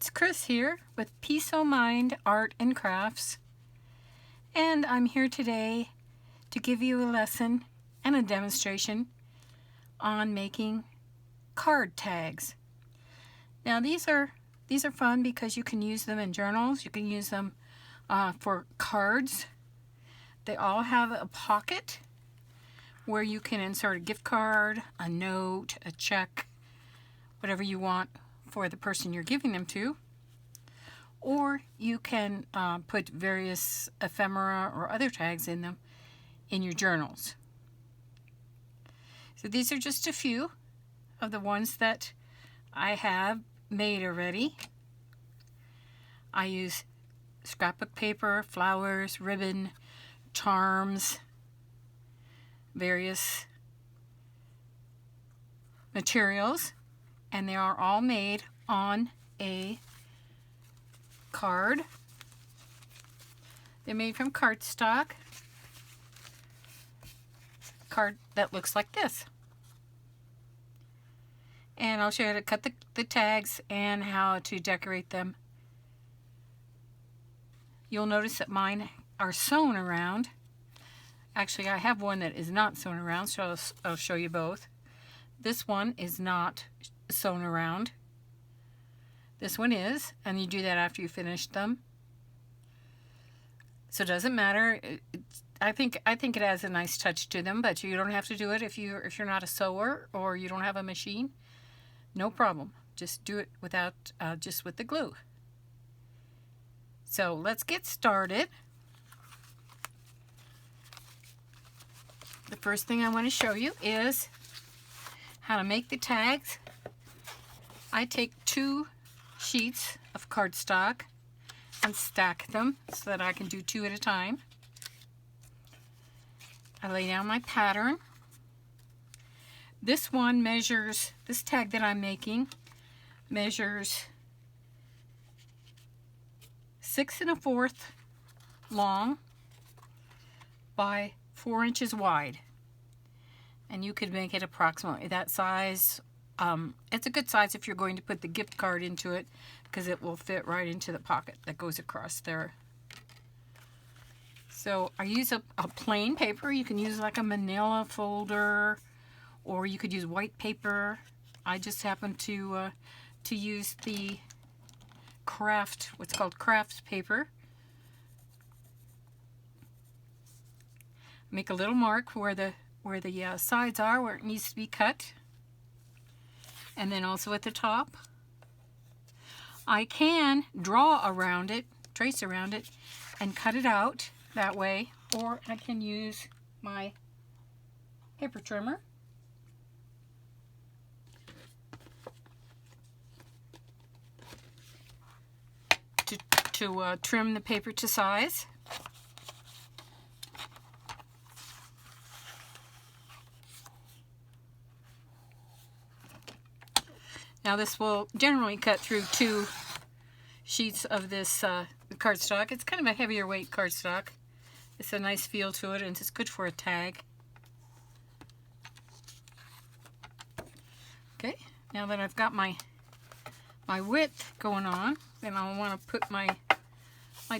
It's Chris here with Peace O' Mind Art and Crafts, and I'm here today to give you a lesson and a demonstration on making card tags. Now these are fun because you can use them in journals, you can use them for cards. They all have a pocket where you can insert a gift card, a note, a check, whatever you want for the person you're giving them to, or you can put various ephemera or other tags in them in your journals. So these are just a few of the ones that I have made already. I use scrapbook paper, flowers, ribbon, charms, various materials, and they are all made on a card. They're made from cardstock. Card that looks like this. And I'll show you how to cut the tags and how to decorate them. You'll notice that mine are sewn around. Actually, I have one that is not sewn around, so I'll show you both. This one is not sewn around. This one is, and you do that after you finish them. So it doesn't matter. I think it has a nice touch to them, but you don't have to do it if you're not a sewer or you don't have a machine. No problem. Just do it without just with the glue. So let's get started. The first thing I want to show you is how to make the tags. I take 2 sheets of cardstock and stack them so that I can do 2 at a time. I lay down my pattern. This one measures, this tag that I'm making measures 6 1/4 long by 4 inches wide. And you could make it approximately that size. It's a good size if you're going to put the gift card into it, because it will fit right into the pocket that goes across there. So I use a plain paper. You can use like a manila folder, or you could use white paper. I just happen to use the what's called craft paper. Make a little mark where the sides are, where it needs to be cut, and then also at the top. I can draw around it, trace around it, and cut it out that way, or I can use my paper trimmer to trim the paper to size. Now this will generally cut through 2 sheets of this cardstock. It's kind of a heavier weight cardstock. It's a nice feel to it, and it's good for a tag. Okay, now that I've got my width going on, then I want to put my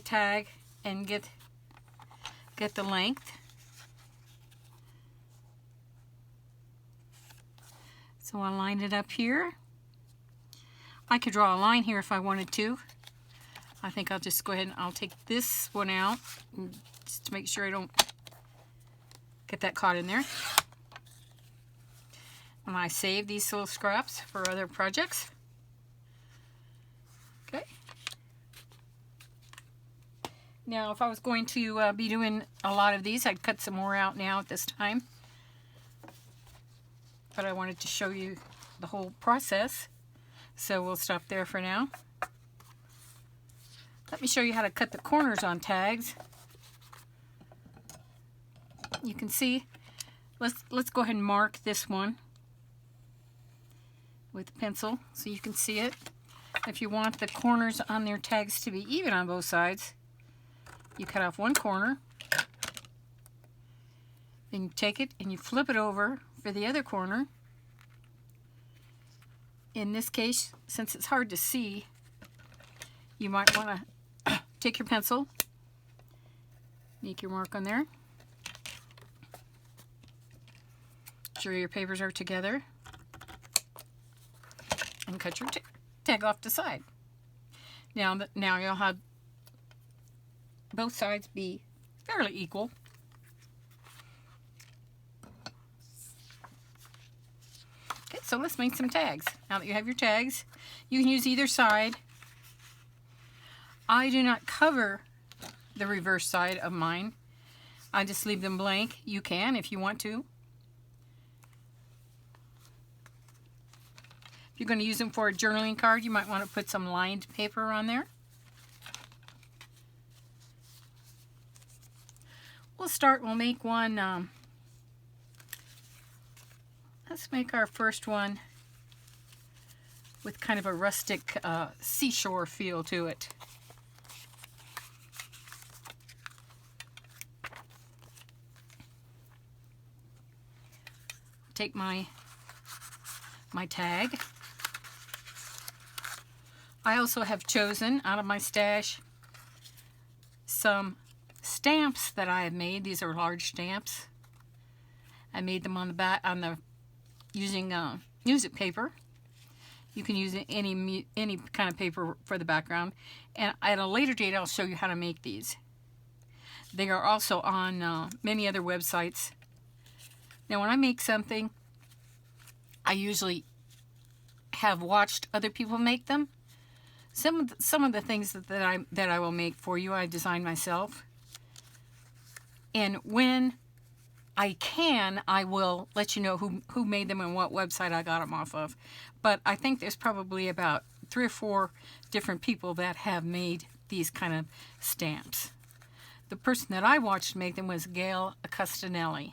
tag and get the length. So I'll line it up here. I could draw a line here if I wanted to. I think I'll just go ahead and I'll take this one out just to make sure I don't get that caught in there. And I save these little scraps for other projects. Okay. Now if I was going to be doing a lot of these, I'd cut some more out now at this time. But I wanted to show you the whole process. So we'll stop there for now. Let me show you how to cut the corners on tags. You can see, let's go ahead and mark this one with a pencil so you can see it. If you want the corners on their tags to be even on both sides, you cut off one corner, then you take it and you flip it over for the other corner. In this case, since it's hard to see, you might want to take your pencil, make your mark on there. Make sure your papers are together. And cut your tag off the side. Now you'll have both sides be fairly equal. Okay, so let's make some tags. Now that you have your tags, you can use either side. I do not cover the reverse side of mine. I just leave them blank. You can if you want to. If you're going to use them for a journaling card, you might want to put some lined paper on there. We'll make one, let's make our first one with kind of a rustic seashore feel to it. Take my tag. I also have chosen out of my stash some stamps that I have made. These are large stamps. I made them on the back using music paper. You can use any kind of paper for the background. And at a later date, I'll show you how to make these. They are also on many other websites. Now, when I make something, I usually have watched other people make them. Some of the things that I will make for you, I design myself. And when I can, I will let you know who made them and what website I got them off of. But I think there's probably about 3 or 4 different people that have made these kind of stamps. The person that I watched make them was Gail Custanelli.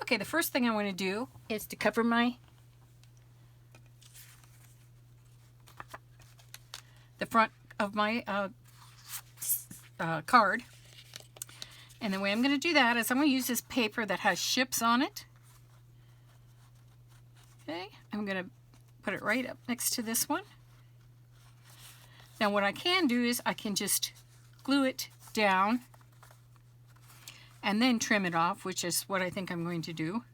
Okay, the first thing I want to do is to cover the front of my card. And the way I'm going to do that is I'm going to use this paper that has ships on it. Okay, I'm going to put it right up next to this one. Now what I can do is I can just glue it down and then trim it off, which is what I think I'm going to do.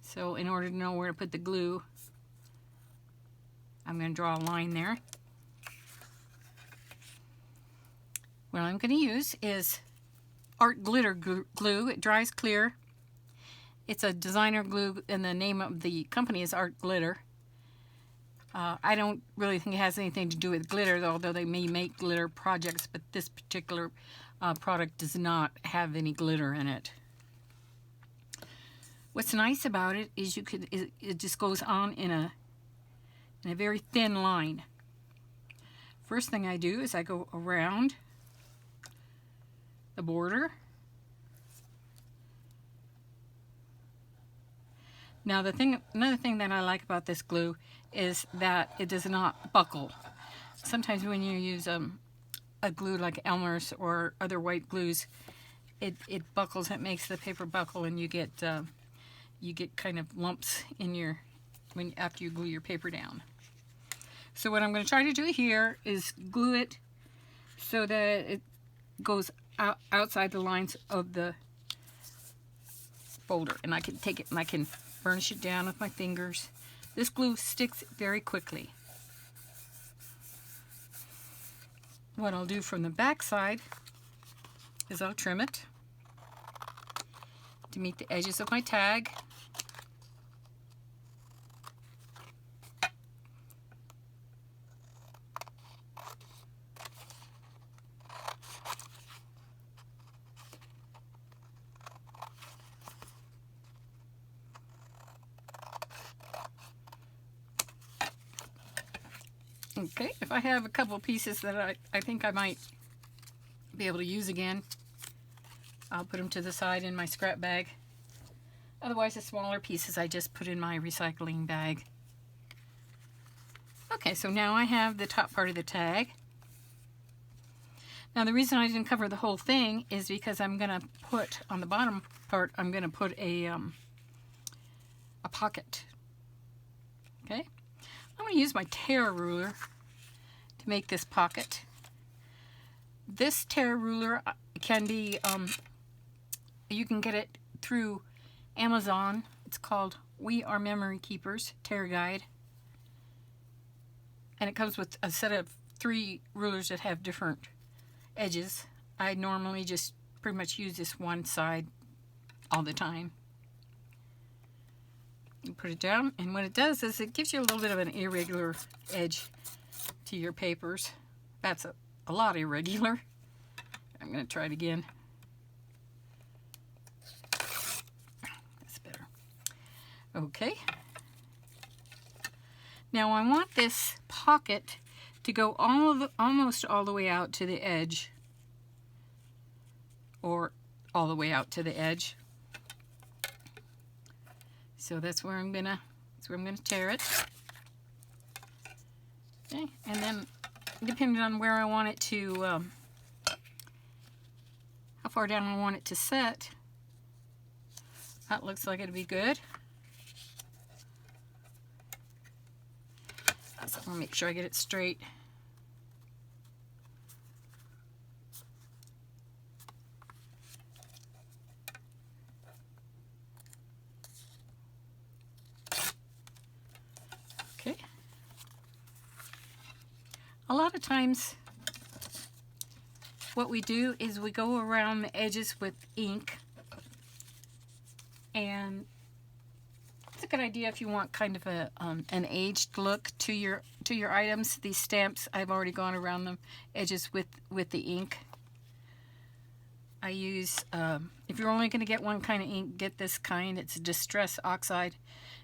So in order to know where to put the glue, I'm going to draw a line there. What I'm going to use is Art Glitter glue. It dries clear. It's a designer glue, and the name of the company is Art Glitter. I don't really think it has anything to do with glitter, although they may make glitter projects, but this particular product does not have any glitter in it. What's nice about it is it just goes on in a very thin line. First thing I do is I go around the border. Now another thing that I like about this glue is that it does not buckle. Sometimes when you use a glue like Elmer's or other white glues, it buckles. It makes the paper buckle, and you get kind of lumps in after you glue your paper down. So what I'm going to try to do here is glue it so that it goes outside the lines of the folder, and I can take it and I can burnish it down with my fingers. This glue sticks very quickly. What I'll do from the back side is I'll trim it to meet the edges of my tag. Okay, if I have a couple pieces that I think I might be able to use again, I'll put them to the side in my scrap bag. Otherwise, the smaller pieces I just put in my recycling bag. Okay, so now I have the top part of the tag. Now the reason I didn't cover the whole thing is because I'm going to put, on the bottom part, I'm going to put a pocket. Okay, I'm going to use my tear ruler to make this pocket. This tear ruler can be, you can get it through Amazon. It's called We Are Memory Keepers Tear Guide. And it comes with a set of 3 rulers that have different edges. I normally just pretty much use this one side all the time. You put it down, and what it does is it gives you a little bit of an irregular edge to your papers. That's a lot irregular. I'm going to try it again. That's better. Okay. Now I want this pocket to go almost all the way out to the edge, or all the way out to the edge. So that's where I'm gonna tear it. Okay, and then depending on where I want it to, how far down I want it to set, that looks like it'll be good. So I'll make sure I get it straight. Okay. A lot of times what we do is we go around the edges with ink, and it's a good idea if you want kind of a an aged look to your items. These stamps, I've already gone around the edges with the ink. I use, if you're only going to get one kind of ink, get this kind. It's Distress Oxide.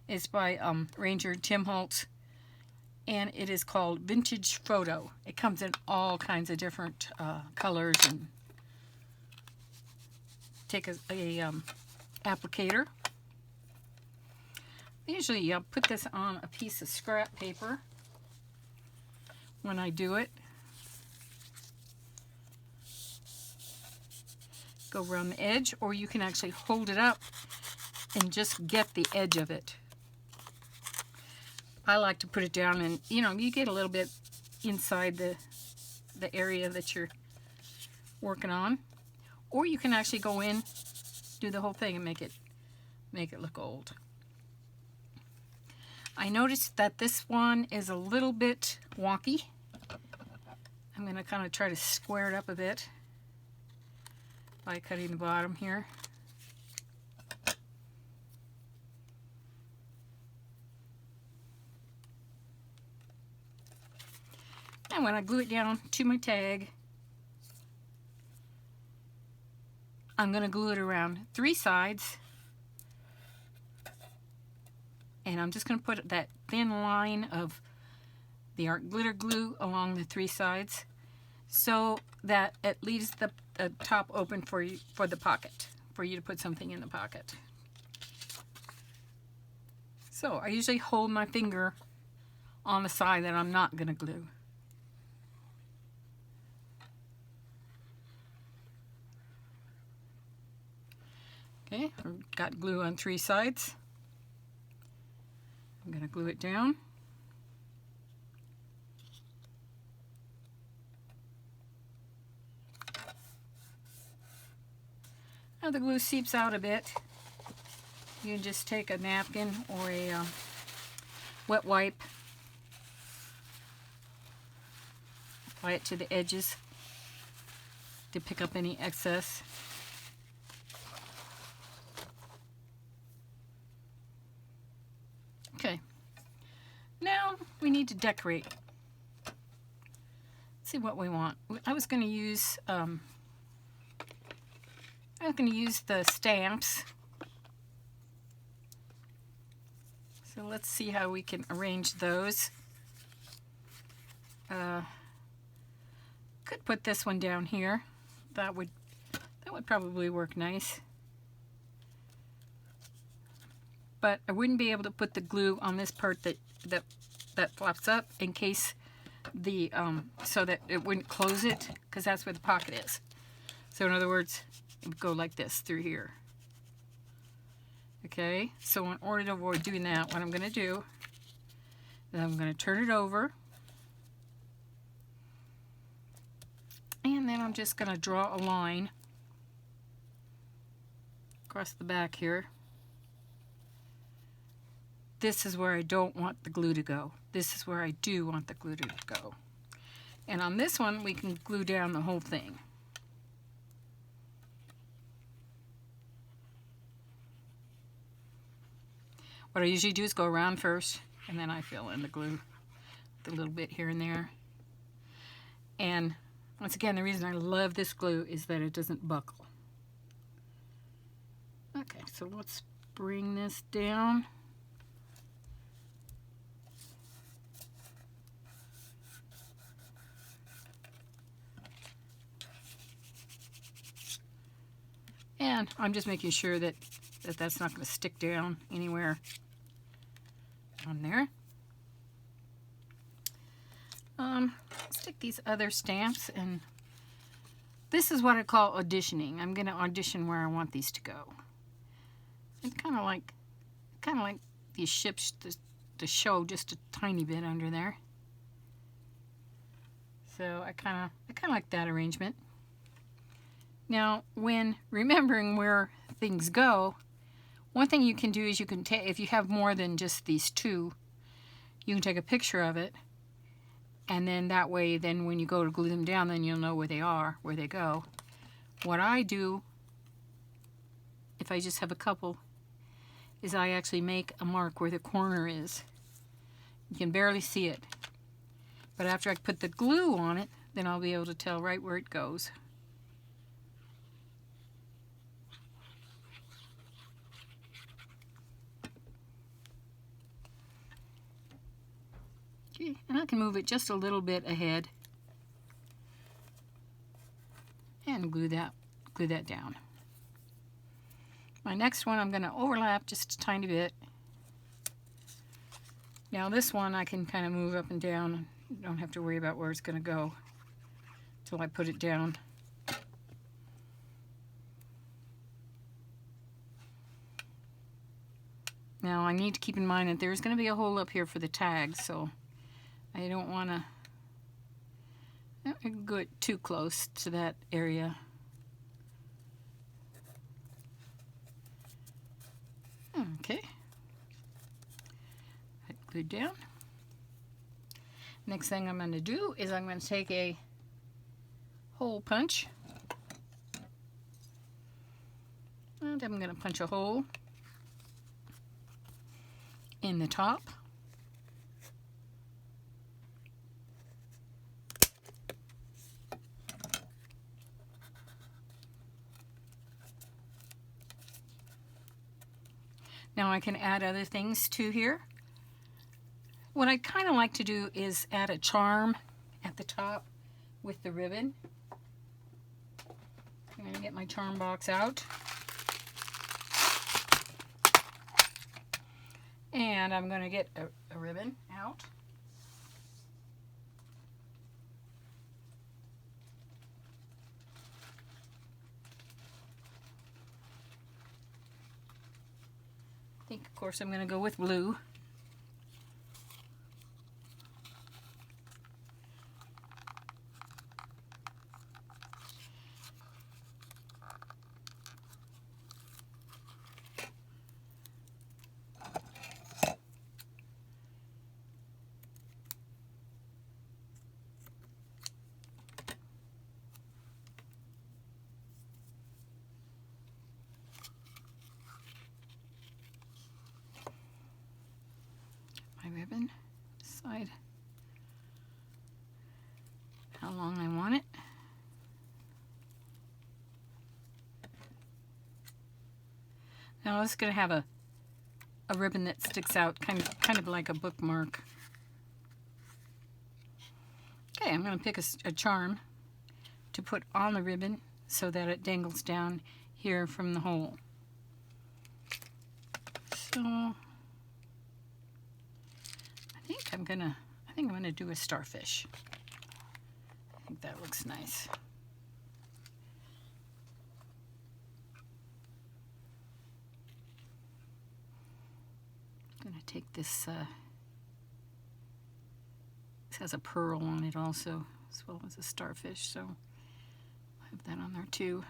It's by Ranger Tim Holtz, and it is called Vintage Photo. It comes in all kinds of different colors. And take a applicator. Usually I'll put this on a piece of scrap paper when I do it. Go around the edge, or you can actually hold it up and just get the edge of it. I like to put it down, and you get a little bit inside the area that you're working on, or you can actually go in, do the whole thing, and make it look old. I noticed that this one is a little bit wonky. I'm going to kind of try to square it up a bit by cutting the bottom here. And when I glue it down to my tag, I'm going to glue it around 3 sides. And I'm just going to put that thin line of the art glitter glue along the 3 sides so that it leaves the top open for the pocket, for you to put something in the pocket. So I usually hold my finger on the side that I'm not going to glue. Okay, I've got glue on 3 sides. I'm going to glue it down. Now the glue seeps out a bit. You can just take a napkin or a wet wipe, apply it to the edges to pick up any excess. Okay, now we need to decorate. Let's see what we want. I was going to use the stamps. So let's see how we can arrange those. Could put this one down here. That would probably work nice. But I wouldn't be able to put the glue on this part that flops up in case the so that it wouldn't close it, because that's where the pocket is. So in other words, it would go like this through here. Okay, so in order to avoid doing that, what I'm going to do Then I'm going to turn it over. And then I'm just going to draw a line across the back here. This is where I don't want the glue to go. This is where I do want the glue to go. And on this one, we can glue down the whole thing. What I usually do is go around first, and then I fill in the glue with a little bit here and there. And once again, the reason I love this glue is that it doesn't buckle. Okay, so let's bring this down. And I'm just making sure that that's not going to stick down anywhere on there. Stick these other stamps, and this is what I call auditioning. I'm going to audition where I want these to go. It's kind of like these ships to show just a tiny bit under there. So I kind of like that arrangement. Now, when remembering where things go, one thing you can do is you can take, if you have more than just these two, you can take a picture of it, and then that way, then when you go to glue them down, then you'll know where they are, where they go. What I do, if I just have a couple, is I actually make a mark where the corner is. You can barely see it, but after I put the glue on it, then I'll be able to tell right where it goes. Okay, and I can move it just a little bit ahead and glue that down. My next one I'm going to overlap just a tiny bit. Now this one I can kind of move up and down. Don't have to worry about where it's going to go till I put it down. Now I need to keep in mind that there's going to be a hole up here for the tag, so I don't want to go too close to that area. Okay. That glued down. Next thing I'm going to do is I'm going to take a hole punch, and I'm going to punch a hole in the top. Now I can add other things to here. What I kind of like to do is add a charm at the top with the ribbon. I'm going to get my charm box out. And I'm going to get a ribbon out. I think, of course, I'm going to go with blue. Ribbon, decide how long I want it. Now it's going to have a ribbon that sticks out, kind of like a bookmark. Okay, I'm going to pick a charm to put on the ribbon so that it dangles down here from the hole. So I think I'm gonna do a starfish. I think that looks nice. I'm gonna take this This has a pearl on it also, as well as a starfish, so I'll have that on there too.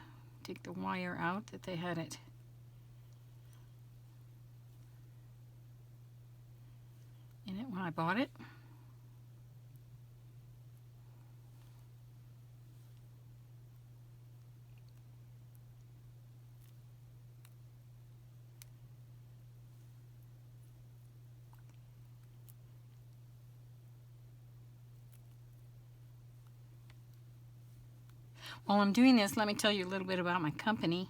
Take the wire out that they had it in it when I bought it. While I'm doing this, let me tell you a little bit about my company.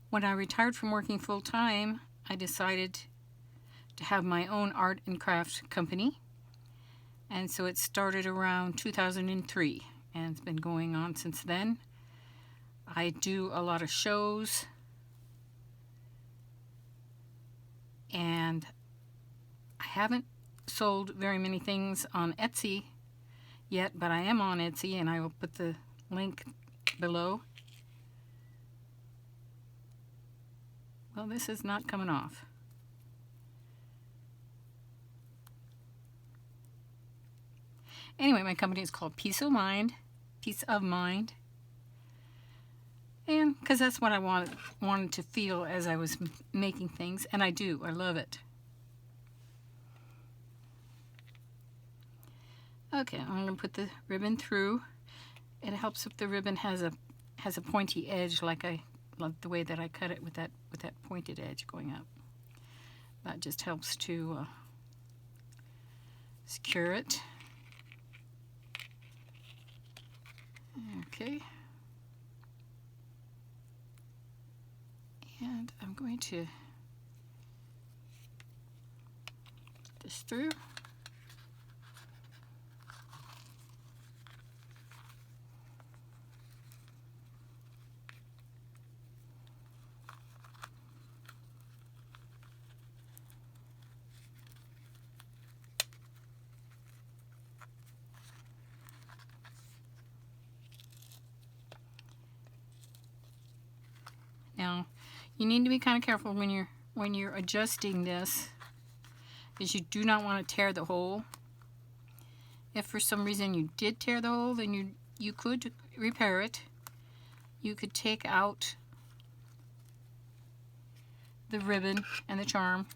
When I retired from working full-time, I decided to have my own art and craft company. And so it started around 2003, and it's been going on since then. I do a lot of shows, and I haven't sold very many things on Etsy yet, but I am on Etsy, and I will put the link below. Well, this is not coming off. Anyway, my company is called Peace of Mind, Peace of Mind, and because that's what I wanted to feel as I was making things, and I do. I love it. Okay, I'm going to put the ribbon through. It helps if the ribbon has a pointy edge, like the way that I cut it with that pointed edge going up. That just helps to secure it. Okay. And I'm going to put this through. Now, you need to be kind of careful when you're adjusting this, because you do not want to tear the hole. If for some reason you did tear the hole, then you could repair it. You could take out the ribbon and the charm,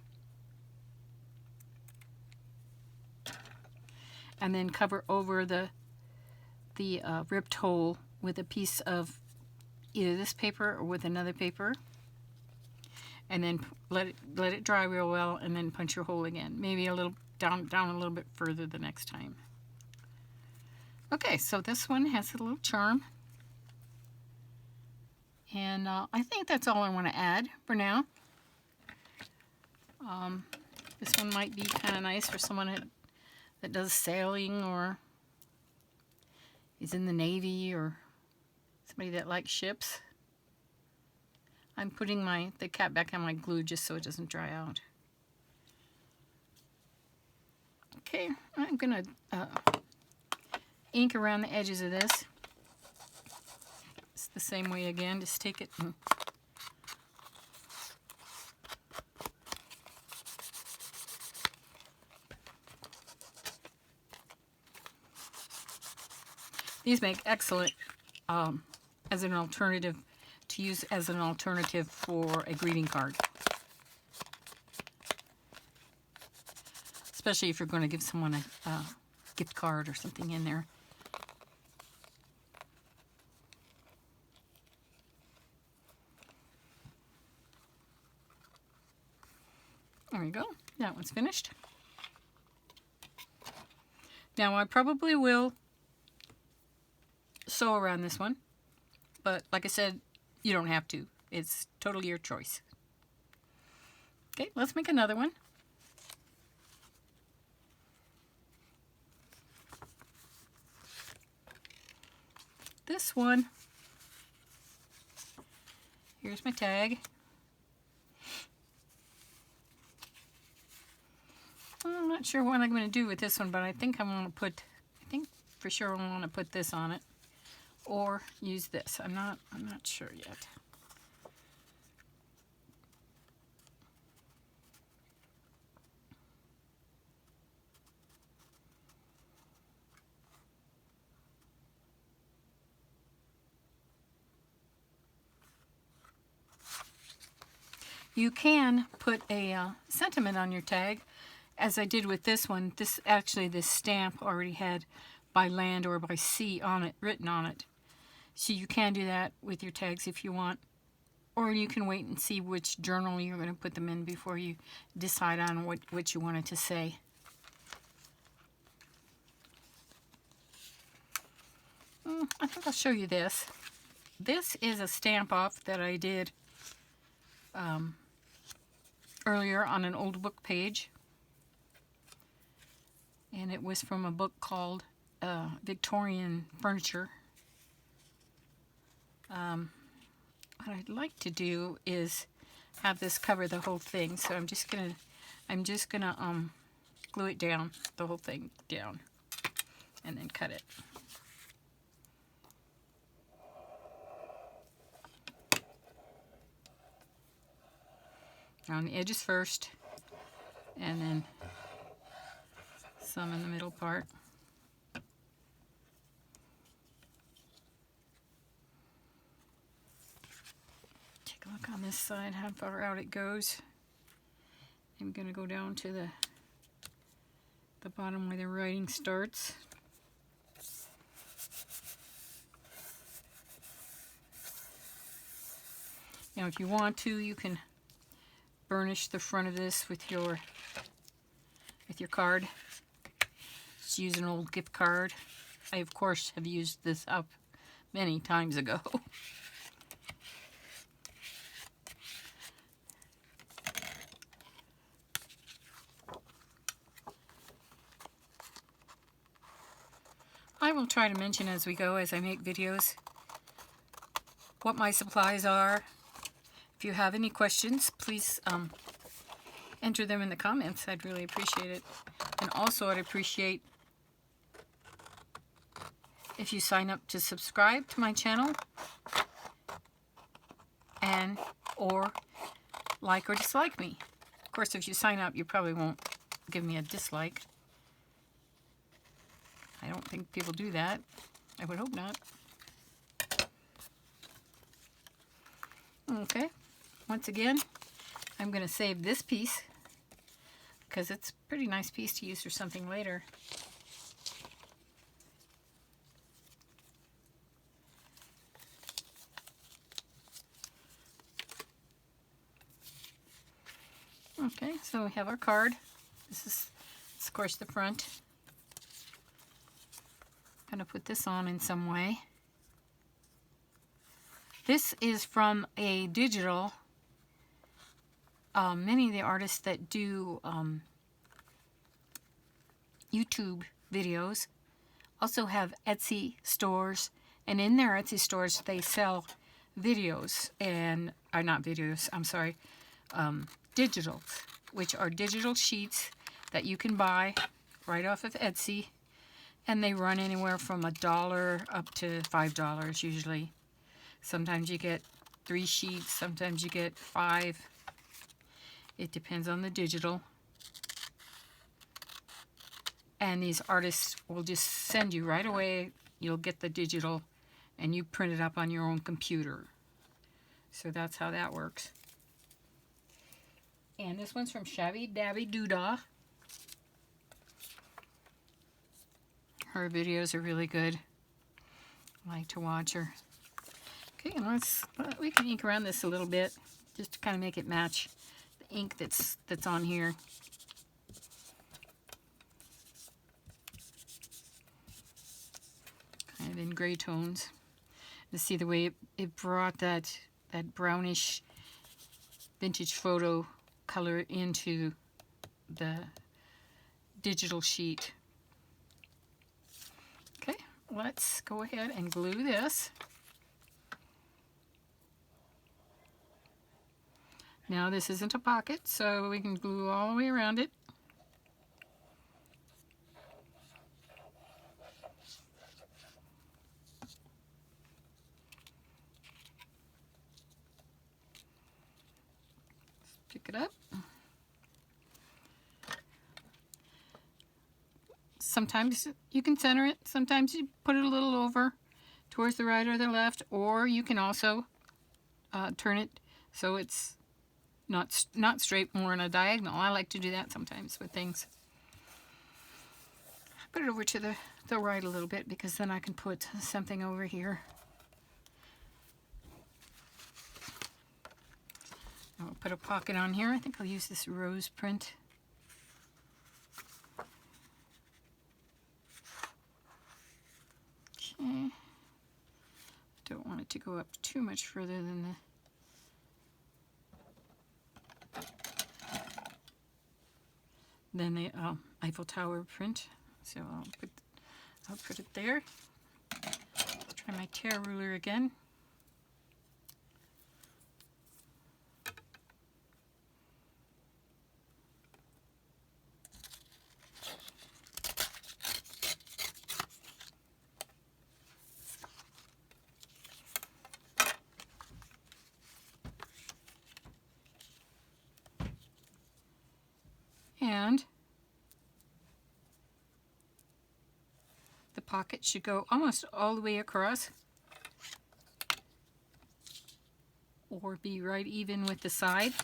and then cover over the ripped hole with a piece of either this paper or with another paper, and then let it dry real well, and then punch your hole again. Maybe a little down a little bit further the next time. Okay, so this one has a little charm, and I think that's all I want to add for now. This one might be kind of nice for someone that does sailing, or is in the Navy, or somebody that likes ships. I'm putting the cap back on my glue just so it doesn't dry out. Okay, I'm gonna ink around the edges of this. It's the same way again, just take it and these make excellent as an alternative, to use as an alternative for a greeting card. Especially if you're going to give someone a gift card or something in there. There we go. That one's finished. Now I probably will sew around this one, but like I said, you don't have to. It's totally your choice. Okay, let's make another one. This one, here's my tag. I'm not sure what I'm going to do with this one, but I think for sure I want to put this on it, or use this. I'm not sure yet. You can put a sentiment on your tag, as I did with this one. This stamp already had by land or by sea on it, written on it. So you can do that with your tags if you want. Or you can wait and see which journal you're going to put them in before you decide on what you want it to say. I think I'll show you this. This is a stamp off that I did earlier on an old book page. And it was from a book called Victorian Furniture. What I'd like to do is have this cover the whole thing, so I'm just gonna glue it down, the whole thing down, and then cut it. On the edges first, and then some in the middle part. Take a look on this side, how far out it goes. I'm going to go down to the bottom where the writing starts. Now if you want to, you can burnish the front of this with your card. Just use an old gift card. I of course have used this up many times ago. I will try to mention as we go, as I make videos, what my supplies are. If you have any questions, please enter them in the comments. I'd really appreciate it. And also I'd appreciate if you sign up to subscribe to my channel, and or like or dislike me. Of course, if you sign up, you probably won't give me a dislike. I don't think people do that. I would hope not. Okay. Once again, I'm going to save this piece because it's a pretty nice piece to use for something later. Okay, so we have our card. This is, of course, the front. I'm going to put this on in some way. This is from a digital. Many of the artists that do YouTube videos also have Etsy stores, and in their Etsy stores they sell videos, and not videos, I'm sorry, digitals, which are digital sheets that you can buy right off of Etsy, and they run anywhere from $1 up to $5 usually. Sometimes you get 3 sheets, sometimes you get 5. It depends on the digital. And these artists will just send you right away. You'll get the digital and you print it up on your own computer. So that's how that works. And this one's from Shabby Dabby Doodah. Her videos are really good. I like to watch her. Okay, and we can ink around this a little bit just to kind of make it match the ink that's on here. Kind of in gray tones. To see the way it brought that brownish vintage photo color into the digital sheet. Okay, let's go ahead and glue this. Now this isn't a pocket, so we can glue all the way around it. Pick it up. Sometimes you can center it, sometimes you put it a little over towards the right or the left, or you can also turn it so it's not straight, more on a diagonal. I like to do that sometimes with things. Put it over to the right a little bit, because then I can put something over here. I'll put a pocket on here. I think I'll use this rose print. Okay. Don't want it to go up too much further than the Eiffel Tower print. So I'll put it there. Try my tear ruler again. And the pocket should go almost all the way across, or be right even with the side.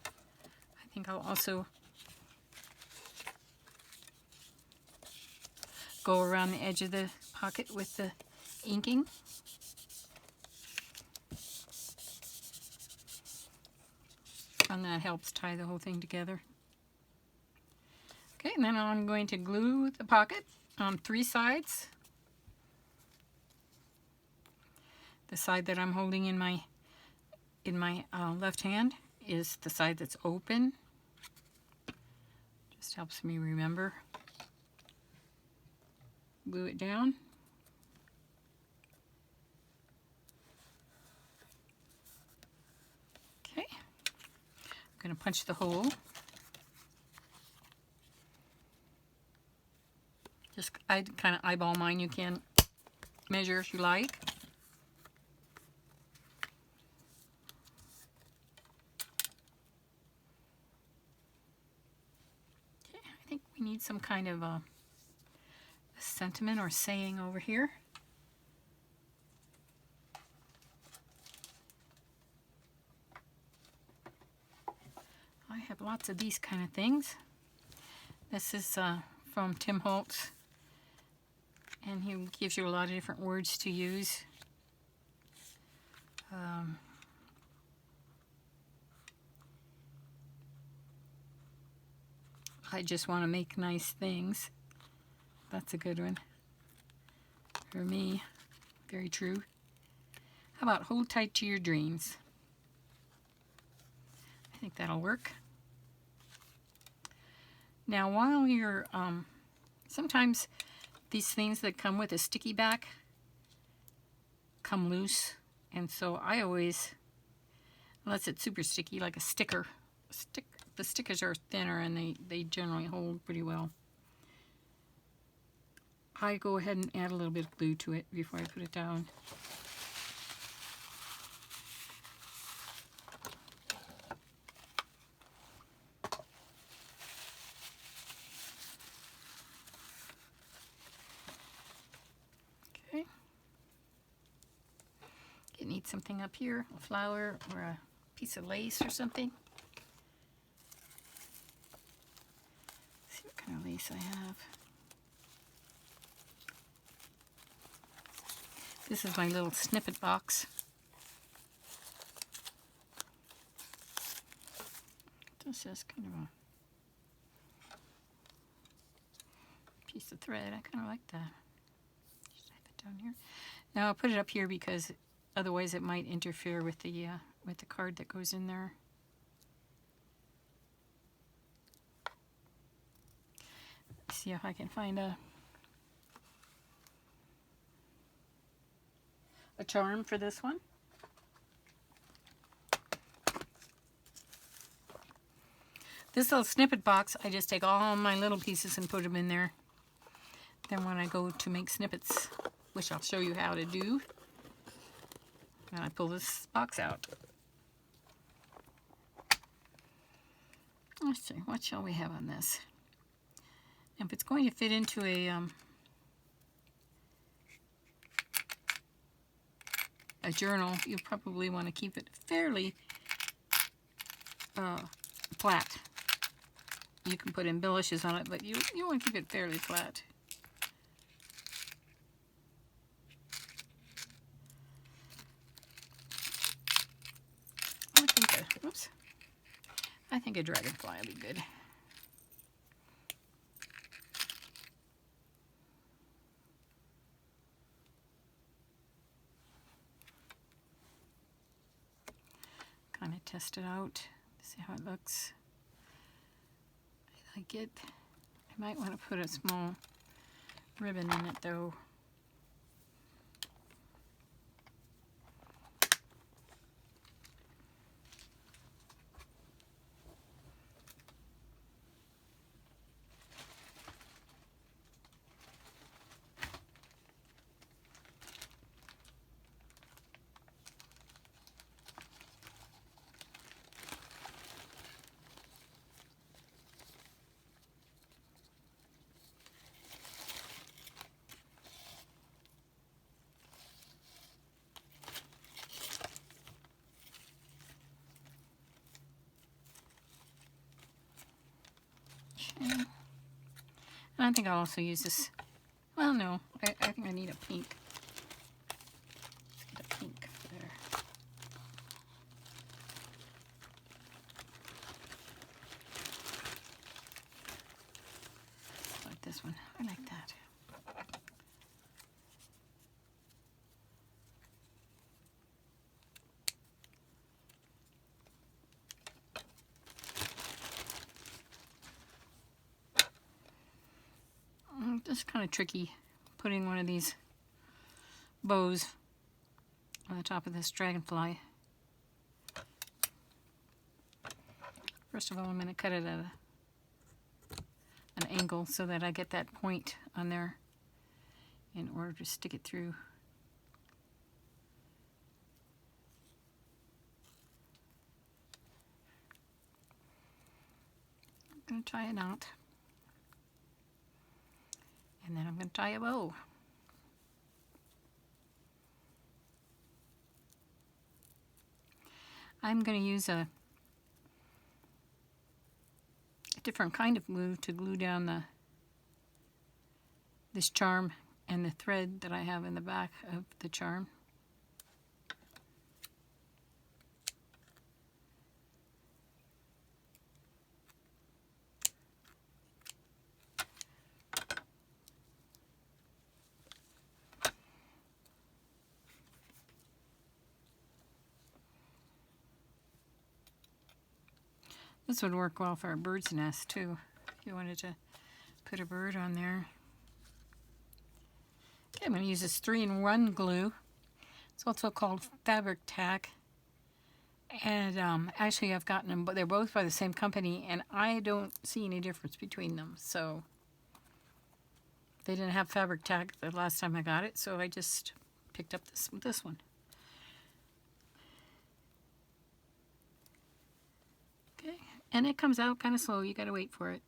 I think I'll also go around the edge of the pocket with the inking. And that helps tie the whole thing together. Okay, and then I'm going to glue the pocket on 3 sides. The side that I'm holding in my left hand is the side that's open. Just helps me remember. Glue it down. Okay. I'm going to punch the hole. Just I kind of eyeball mine. You can measure if you like. Okay, I think we need some kind of a sentiment or saying over here. I have lots of these kind of things. This is from Tim Holtz, and he gives you a lot of different words to use. I just want to make nice things. That's a good one for me. Very true. How about hold tight to your dreams? I think that'll work. Now, while you're, sometimes these things that come with a sticky back come loose, and so I always, unless it's super sticky, like a sticker, the stickers are thinner and they generally hold pretty well. I go ahead and add a little bit of glue to it before I put it down. Okay. You need something up here, a flower or a piece of lace or something. Let's see what kind of lace I have. This is my little snippet box. This is kind of a piece of thread. I kind of like that. Just have it down here. Now I'll put it up here because otherwise it might interfere with the card that goes in there. Let's see if I can find a charm for this one. This little snippet box, I just take all my little pieces and put them in there. Then when I go to make snippets, which I'll show you how to do, and I pull this box out. Let's see, what shall we have on this? If it's going to fit into a journal, you probably want to keep it fairly flat. You can put embellishes on it, but you want to keep it fairly flat. I think a dragonfly will be good. Kind of test it out, see how it looks. I like it. I might want to put a small ribbon in it though. And I think I'll also use this. Well, no, I think I need a pink. Let's get a pink there. Like this one. I like that. Just kind of tricky putting one of these bows on the top of this dragonfly. First of all, I'm going to cut it at an angle so that I get that point on there in order to stick it through. I'm going to try a knot. And then I'm going to tie a bow. I'm going to use a different kind of glue to glue down this charm and the thread that I have in the back of the charm. This would work well for a bird's nest too, if you wanted to put a bird on there. Okay, I'm going to use this 3-in-1 glue. It's also called Fabric Tack. And actually I've gotten them, but they're both by the same company, and I don't see any difference between them. So they didn't have Fabric Tack the last time I got it, so I just picked up this one. Okay, and it comes out kind of slow. You got to wait for it.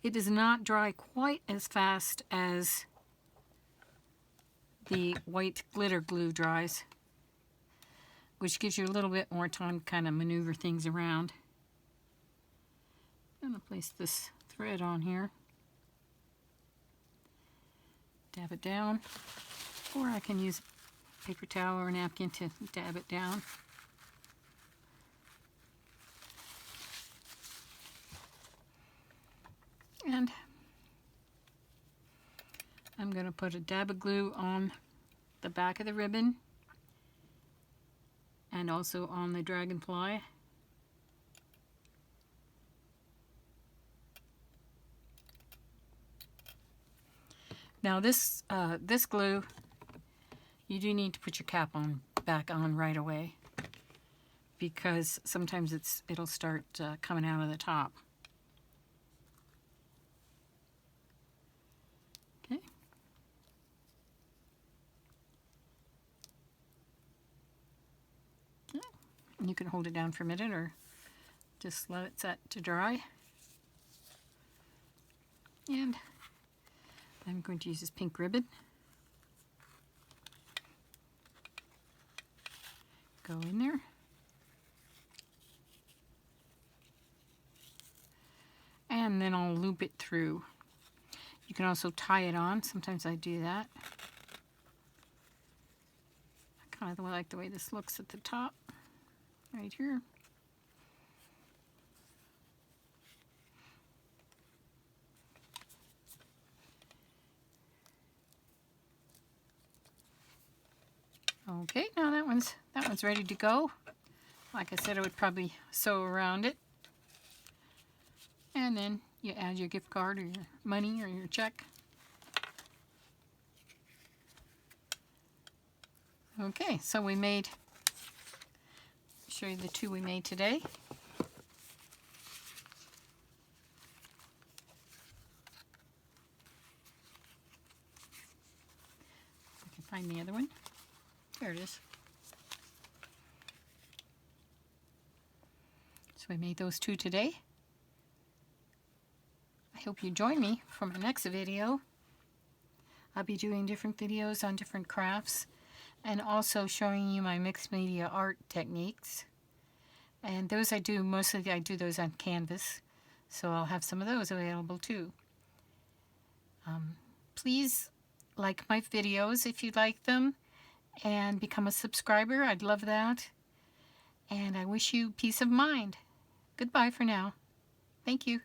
It does not dry quite as fast as the white glitter glue dries, which gives you a little bit more time to kind of maneuver things around. I'm going to place this thread on here, dab it down, or I can use a paper towel or a napkin to dab it down. And I'm going to put a dab of glue on the back of the ribbon and also on the dragonfly. Now this glue, you do need to put your cap back on right away, because sometimes it'll start coming out of the top. Okay. Okay. You can hold it down for a minute or just let it set to dry. And I'm going to use this pink ribbon. go in there. And then I'll loop it through. You can also tie it on. Sometimes I do that. I kind of like the way this looks at the top, right here. Okay, now that one's ready to go. Like I said, I would probably sew around it. And then you add your gift card or your money or your check. Okay, so we made, show you the two we made today. I can find the other one. There it is. So we made those two today. I hope you join me for my next video. I'll be doing different videos on different crafts and also showing you my mixed media art techniques. And those I do, mostly I do those on canvas, so I'll have some of those available too. Please like my videos if you like them and become a subscriber. I'd love that. And I wish you peace of mind. Goodbye for now. Thank you.